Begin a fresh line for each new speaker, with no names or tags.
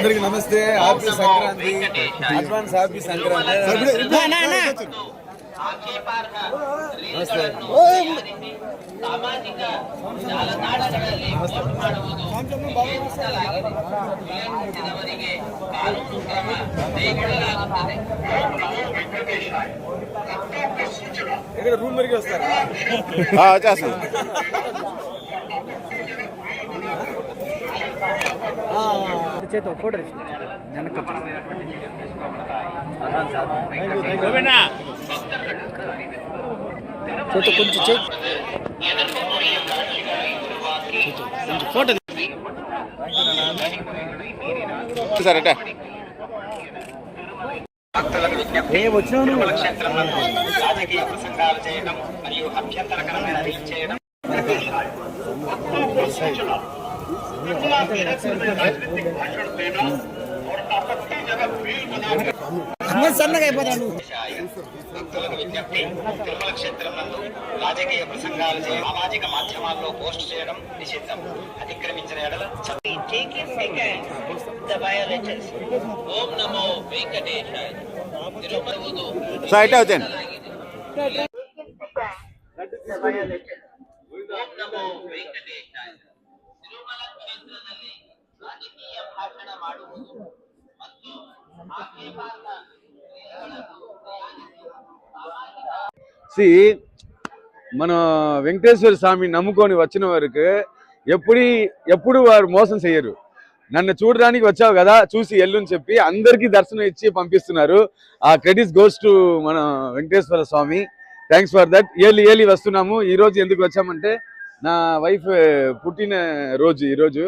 అందరికి నమస్తే. Happy Sankranti. Advance happy Sankranti. ನಮಸ್ತೆ. ಸಾಮಾಜಿಕ ಜಾಲತಾಣಗಳಲ್ಲಿ ಪೋಸ್ಟ್ ಮಾಡುವುದು ನಿಯಂತ್ರಿಸಿದವರಿಗೆ ಕಾನೂನು ಕ್ರಮ ಕೈಗೊಳ್ಳಲಾಗುತ್ತದೆ. ఇక్కడ రూమ్ వరకు వస్తారా?
వచ్చేస్తాం.
చేతో ఫోటో చేతో కొంచెం ఫోటో
సరే
రాజకీయ ప్రసంగాలు చేయడం మరియు అభ్యంతరకరమైన రీచ్ చేయడం విజ్ఞప్తి. తిరుమల క్షేత్రం నందు రాజకీయ ప్రసంగాలు చేయడం, సామాజిక మాధ్యమాల్లో పోస్ట్ చేయడం నిషిద్ధం. అతిక్రమించిన ఎడల ఓం నమో వెంకటేశాయ.
సైట్ అవుతాను.
ఓం నమో వెంకటేశాయ. తిరుమల ಕ್ಷೇತ್ರದಲ್ಲಿ ರಾಜಕೀಯ ಭಾಷಣ ಮಾಡುವುದು ಮತ್ತು ಆಕ್ಷೇಪಾರ್ಹ
మన వెంకటేశ్వర స్వామి నమ్ముకొని వచ్చిన వారికి ఎప్పుడు వారు మోసం చేయరు. నన్ను చూడడానికి వచ్చావు కదా, చూసి ఎల్లుని చెప్పి అందరికీ దర్శనం ఇచ్చి పంపిస్తున్నారు. ఆ క్రెడిట్స్ గోస్ టు మన Venkateswara Swamy. Thanks for that. ఏలి వస్తున్నాము. ఈ రోజు ఎందుకు వచ్చామంటే నా వైఫ్ పుట్టిన రోజు ఈరోజు.